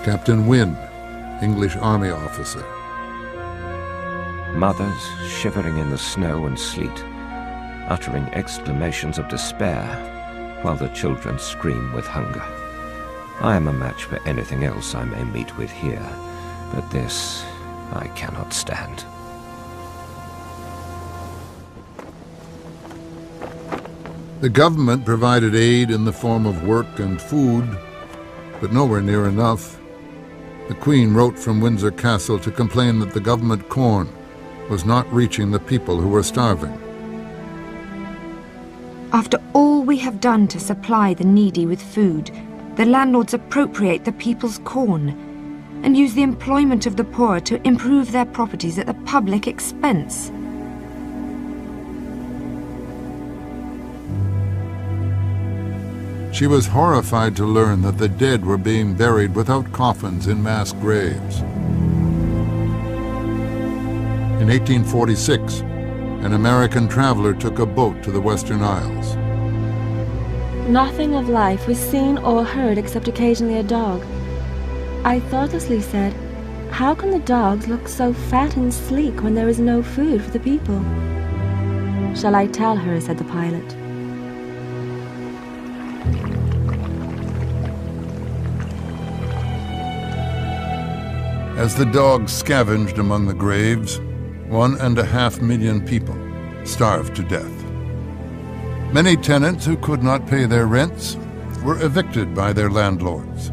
Captain Wynne, English Army officer. Mothers shivering in the snow and sleet, uttering exclamations of despair, while the children scream with hunger. I am a match for anything else I may meet with here, but this I cannot stand. The government provided aid in the form of work and food, but nowhere near enough. The Queen wrote from Windsor Castle to complain that the government corn was not reaching the people who were starving. After all we have done to supply the needy with food, the landlords appropriate the people's corn and use the employment of the poor to improve their properties at the public expense. She was horrified to learn that the dead were being buried without coffins in mass graves. In 1846, an American traveler took a boat to the Western Isles. Nothing of life was seen or heard except occasionally a dog. I thoughtlessly said, "How can the dogs look so fat and sleek when there is no food for the people?" "Shall I tell her?" said the pilot. As the dogs scavenged among the graves, 1.5 million people starved to death. Many tenants who could not pay their rents were evicted by their landlords.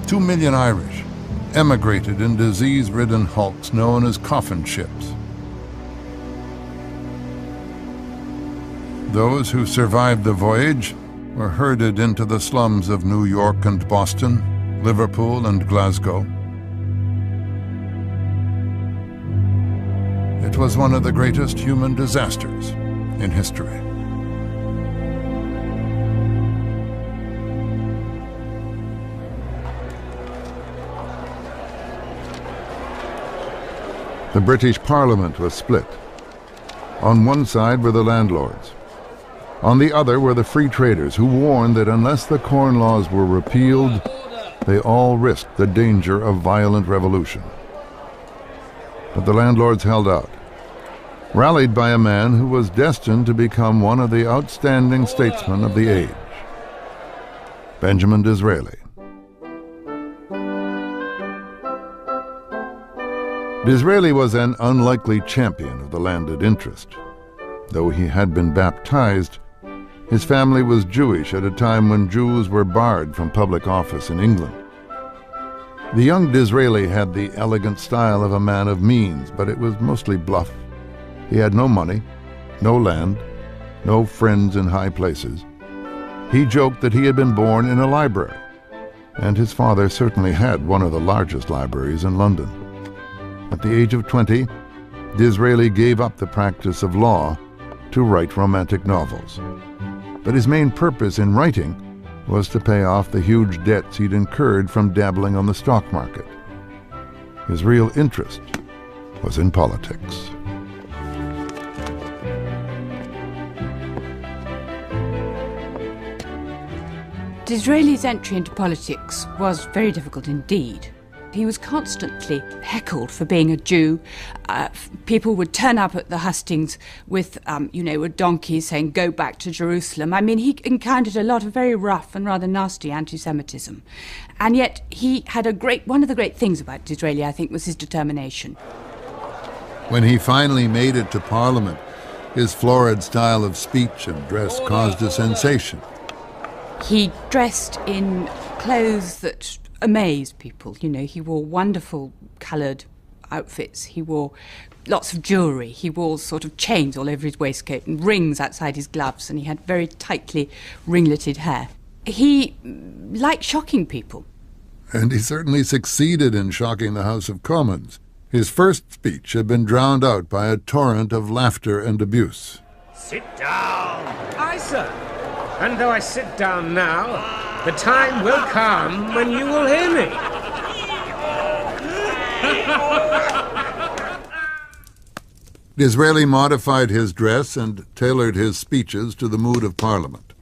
2 million Irish emigrated in disease-ridden hulks known as coffin ships. Those who survived the voyage were herded into the slums of New York and Boston, Liverpool and Glasgow. It was one of the greatest human disasters in history. The British Parliament was split. On one side were the landlords. On the other were the free traders who warned that unless the Corn Laws were repealed, they all risked the danger of violent revolution. But the landlords held out, rallied by a man who was destined to become one of the outstanding statesmen of the age, Benjamin Disraeli. Disraeli was an unlikely champion of the landed interest. Though he had been baptized, his family was Jewish at a time when Jews were barred from public office in England. The young Disraeli had the elegant style of a man of means, but it was mostly bluff. He had no money, no land, no friends in high places. He joked that he had been born in a library, and his father certainly had one of the largest libraries in London. At the age of 20, Disraeli gave up the practice of law to write romantic novels. But his main purpose in writing was to pay off the huge debts he'd incurred from dabbling on the stock market. His real interest was in politics. Disraeli's entry into politics was very difficult indeed. He was constantly heckled for being a Jew. People would turn up at the hustings with, with donkeys saying, "Go back to Jerusalem." I mean, he encountered a lot of very rough and rather nasty anti-Semitism. And yet he had one of the great things about Disraeli, I think, was his determination. When he finally made it to Parliament, his florid style of speech and dress caused a sensation. He dressed in clothes that amazed people. He wore wonderful coloured outfits. He wore lots of jewellery. He wore sort of chains all over his waistcoat and rings outside his gloves, and he had very tightly ringleted hair. He liked shocking people. And he certainly succeeded in shocking the House of Commons. His first speech had been drowned out by a torrent of laughter and abuse. "Sit down!" "Aye, sir. And though I sit down now, the time will come when you will hear me." Disraeli modified his dress and tailored his speeches to the mood of Parliament.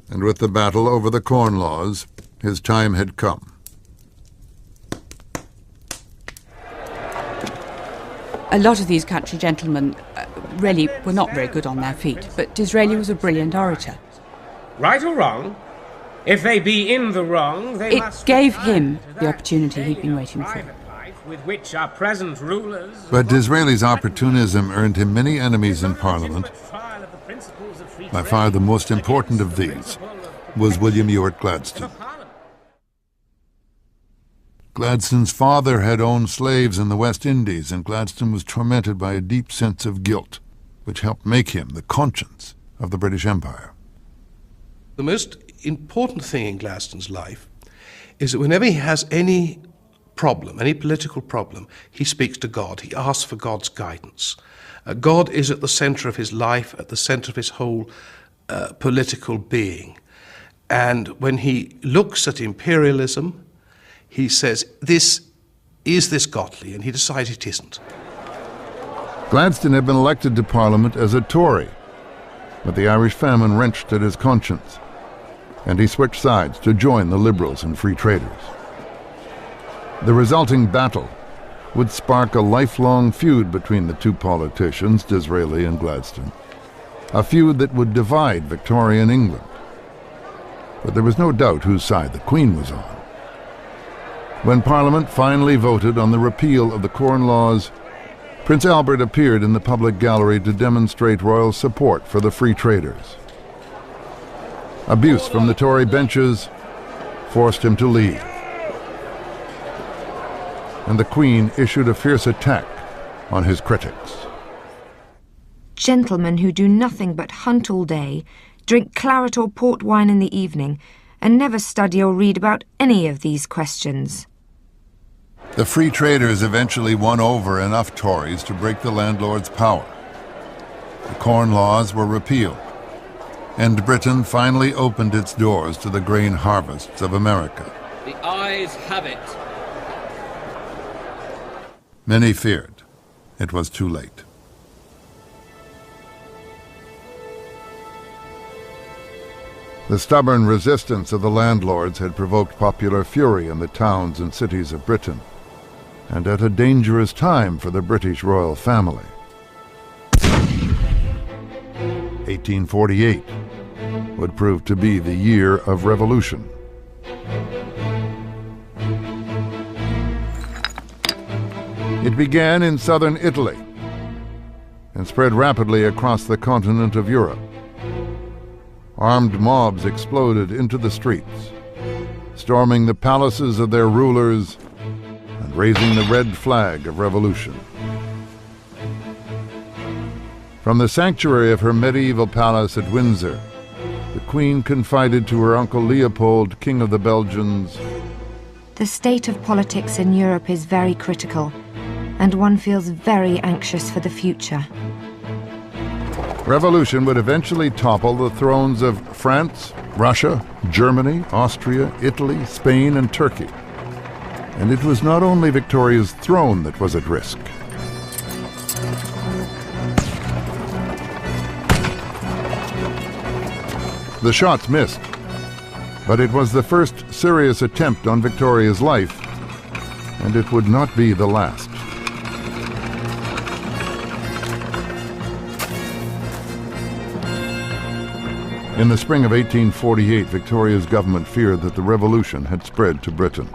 And with the battle over the Corn Laws, his time had come. A lot of these country gentlemen really were not very good on their feet, but Disraeli was a brilliant orator. Right or wrong? If they be in the wrong, they must... It gave him the opportunity he'd been waiting for. With which our present rulers... But Disraeli's opportunism earned him many enemies in Parliament. By far the most important of these was William Ewart Gladstone. Gladstone's father had owned slaves in the West Indies, and Gladstone was tormented by a deep sense of guilt, which helped make him the conscience of the British Empire. The most important thing in Gladstone's life is that whenever he has any problem, any political problem, he speaks to God. He asks for God's guidance. God is at the center of his life, at the center of his whole political being. And when he looks at imperialism, he says, is this godly? And he decides it isn't. Gladstone had been elected to Parliament as a Tory, but the Irish famine wrenched at his conscience, and he switched sides to join the Liberals and Free Traders. The resulting battle would spark a lifelong feud between the two politicians, Disraeli and Gladstone, a feud that would divide Victorian England. But there was no doubt whose side the Queen was on. When Parliament finally voted on the repeal of the Corn Laws, Prince Albert appeared in the public gallery to demonstrate royal support for the Free Traders. Abuse from the Tory benches forced him to leave, and the Queen issued a fierce attack on his critics. Gentlemen who do nothing but hunt all day, drink claret or port wine in the evening, and never study or read about any of these questions. The Free Traders eventually won over enough Tories to break the landlord's power. The Corn Laws were repealed, and Britain finally opened its doors to the grain harvests of America. The ayes have it. Many feared it was too late. The stubborn resistance of the landlords had provoked popular fury in the towns and cities of Britain, and at a dangerous time for the British royal family. 1848 would prove to be the year of revolution. It began in southern Italy and spread rapidly across the continent of Europe. Armed mobs exploded into the streets, storming the palaces of their rulers and raising the red flag of revolution. From the sanctuary of her medieval palace at Windsor, the Queen confided to her uncle Leopold, King of the Belgians, "The state of politics in Europe is very critical, and one feels very anxious for the future." Revolution would eventually topple the thrones of France, Russia, Germany, Austria, Italy, Spain, and Turkey. And it was not only Victoria's throne that was at risk. The shots missed, but it was the first serious attempt on Victoria's life, and it would not be the last. In the spring of 1848, Victoria's government feared that the revolution had spread to Britain.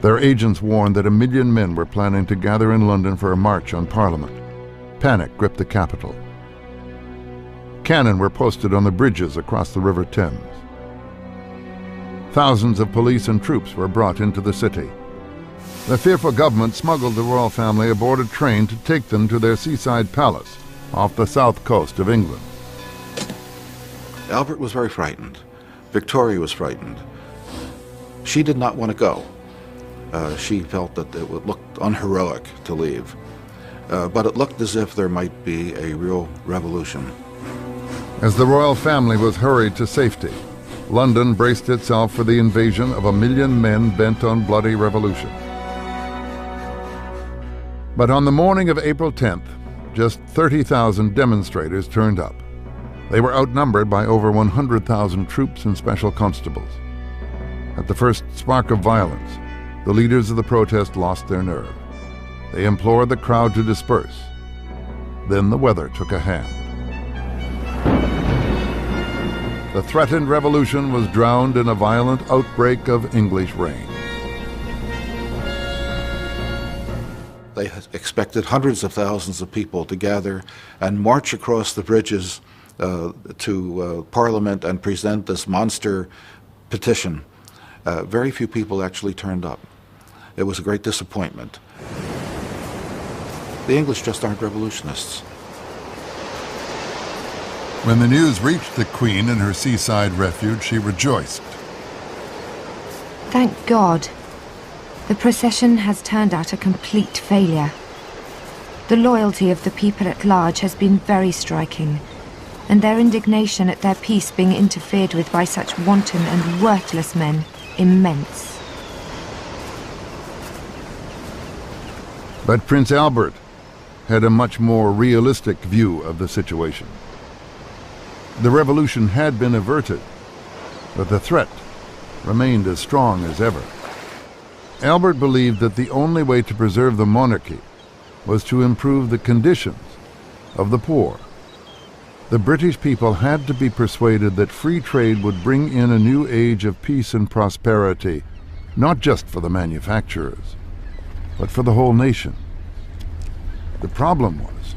Their agents warned that 1 million men were planning to gather in London for a march on Parliament. Panic gripped the capital. Cannon were posted on the bridges across the River Thames. Thousands of police and troops were brought into the city. The fearful government smuggled the royal family aboard a train to take them to their seaside palace off the south coast of England. Albert was very frightened. Victoria was frightened. She did not want to go. She felt that it would look unheroic to leave. But it looked as if there might be a real revolution. As the royal family was hurried to safety, London braced itself for the invasion of 1 million men bent on bloody revolution. But on the morning of April 10th, just 30,000 demonstrators turned up. They were outnumbered by over 100,000 troops and special constables. At the first spark of violence, the leaders of the protest lost their nerve. They implored the crowd to disperse. Then the weather took a hand. The threatened revolution was drowned in a violent outbreak of English rain. They had expected hundreds of thousands of people to gather and march across the bridges to Parliament and present this monster petition. Very few people actually turned up. It was a great disappointment. The English just aren't revolutionists. When the news reached the Queen in her seaside refuge, she rejoiced. Thank God. The procession has turned out a complete failure. The loyalty of the people at large has been very striking, and their indignation at their peace being interfered with by such wanton and worthless men immense. But Prince Albert had a much more realistic view of the situation. The revolution had been averted, but the threat remained as strong as ever. Albert believed that the only way to preserve the monarchy was to improve the conditions of the poor. The British people had to be persuaded that free trade would bring in a new age of peace and prosperity, not just for the manufacturers, but for the whole nation. The problem was,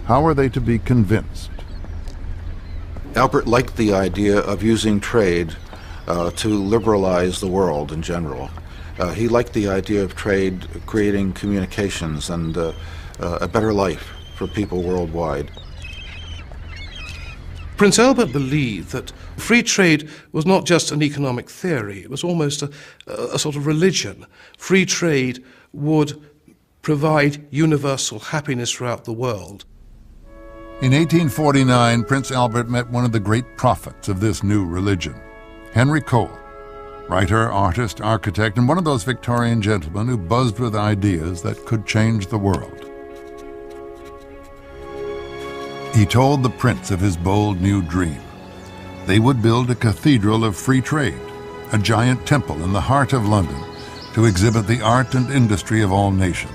how were they to be convinced? Albert liked the idea of using trade to liberalize the world in general. He liked the idea of trade creating communications and a better life for people worldwide. Prince Albert believed that free trade was not just an economic theory, it was almost a sort of religion. Free trade would provide universal happiness throughout the world. In 1849, Prince Albert met one of the great prophets of this new religion, Henry Cole, writer, artist, architect, and one of those Victorian gentlemen who buzzed with ideas that could change the world. He told the prince of his bold new dream. They would build a cathedral of free trade, a giant temple in the heart of London to exhibit the art and industry of all nations.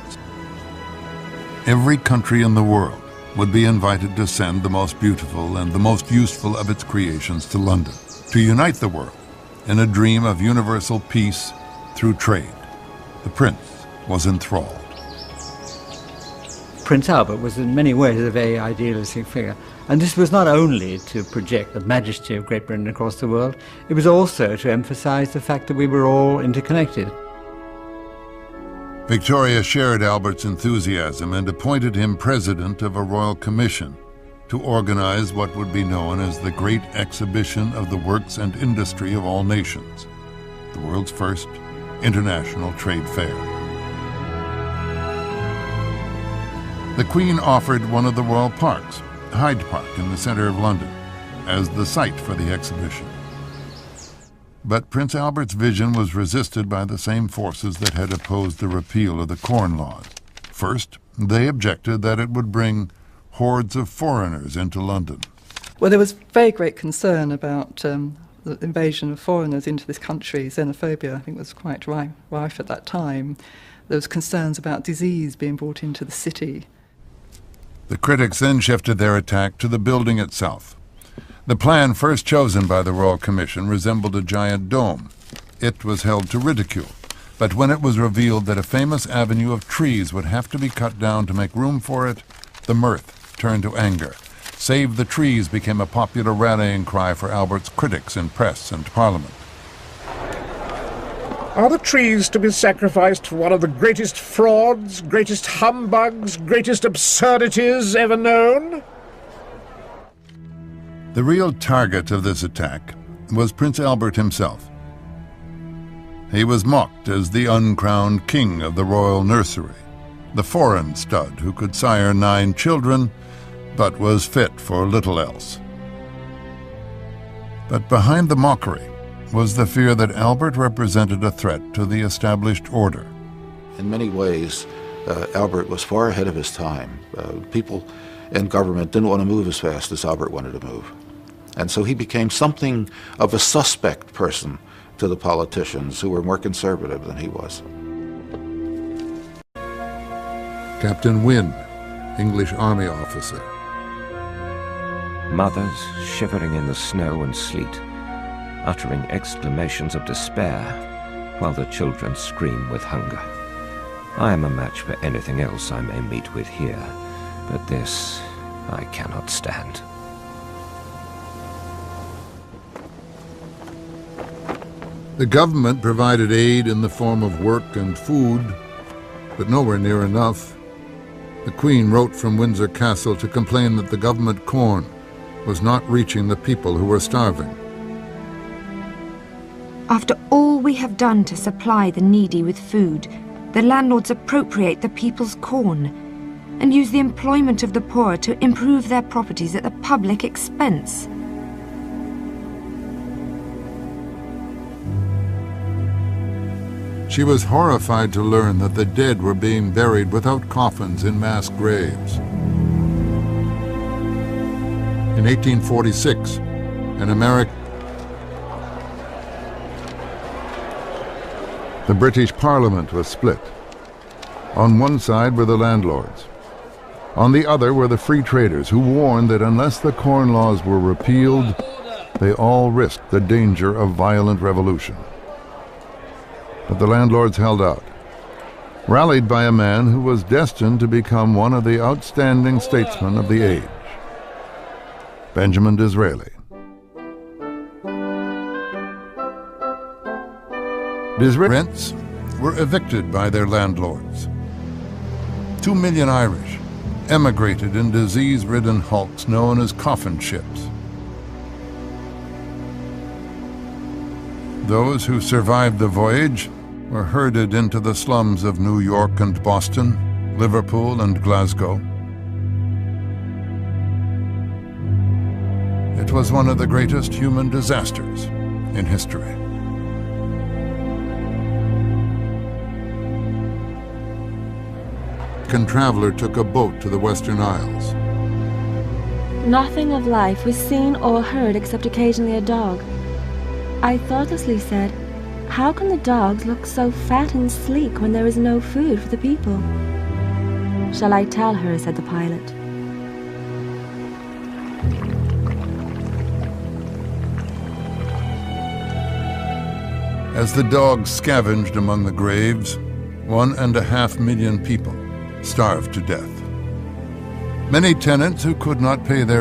Every country in the world would be invited to send the most beautiful and the most useful of its creations to London, to unite the world in a dream of universal peace through trade. The prince was enthralled. Prince Albert was in many ways a very idealistic figure, and this was not only to project the majesty of Great Britain across the world, it was also to emphasize the fact that we were all interconnected. Victoria shared Albert's enthusiasm and appointed him president of a royal commission to organize what would be known as the Great Exhibition of the Works and Industry of All Nations, the world's first international trade fair. The Queen offered one of the royal parks, Hyde Park in the center of London, as the site for the exhibition. But Prince Albert's vision was resisted by the same forces that had opposed the repeal of the Corn Laws. First, they objected that it would bring hordes of foreigners into London. Well, there was very great concern about the invasion of foreigners into this country. Xenophobia, I think, was quite rife at that time. There was concerns about disease being brought into the city. The critics then shifted their attack to the building itself. The plan first chosen by the Royal Commission resembled a giant dome. It was held to ridicule, but when it was revealed that a famous avenue of trees would have to be cut down to make room for it, the mirth turned to anger. Save the trees became a popular rallying cry for Albert's critics in press and Parliament. Are the trees to be sacrificed for one of the greatest frauds, greatest humbugs, greatest absurdities ever known? The real target of this attack was Prince Albert himself. He was mocked as the uncrowned king of the royal nursery, the foreign stud who could sire 9 children, but was fit for little else. But behind the mockery was the fear that Albert represented a threat to the established order. In many ways, Albert was far ahead of his time. People in government didn't want to move as fast as Albert wanted to move. And so he became something of a suspect person to the politicians who were more conservative than he was. Captain Wynne, English Army officer. Mothers shivering in the snow and sleet, uttering exclamations of despair, while the children scream with hunger. I am a match for anything else I may meet with here, but this I cannot stand. The government provided aid in the form of work and food, but nowhere near enough. The Queen wrote from Windsor Castle to complain that the government corn was not reaching the people who were starving. After all we have done to supply the needy with food, the landlords appropriate the people's corn and use the employment of the poor to improve their properties at the public expense. She was horrified to learn that the dead were being buried without coffins in mass graves. In 1846, the British Parliament was split. On one side were the landlords. On the other were the free traders, who warned that unless the corn laws were repealed, they all risked the danger of violent revolution. But the landlords held out, rallied by a man who was destined to become one of the outstanding statesmen of the age, Benjamin Disraeli. Disraeli rents were evicted by their landlords. 2 million Irish emigrated in disease-ridden hulks known as coffin ships. Those who survived the voyage were herded into the slums of New York and Boston, Liverpool and Glasgow. It was one of the greatest human disasters in history. A traveler took a boat to the Western Isles. Nothing of life was seen or heard except occasionally a dog. I thoughtlessly said, "How can the dogs look so fat and sleek when there is no food for the people?" "Shall I tell her?" said the pilot. As the dogs scavenged among the graves, 1.5 million people starved to death. Many tenants who could not pay their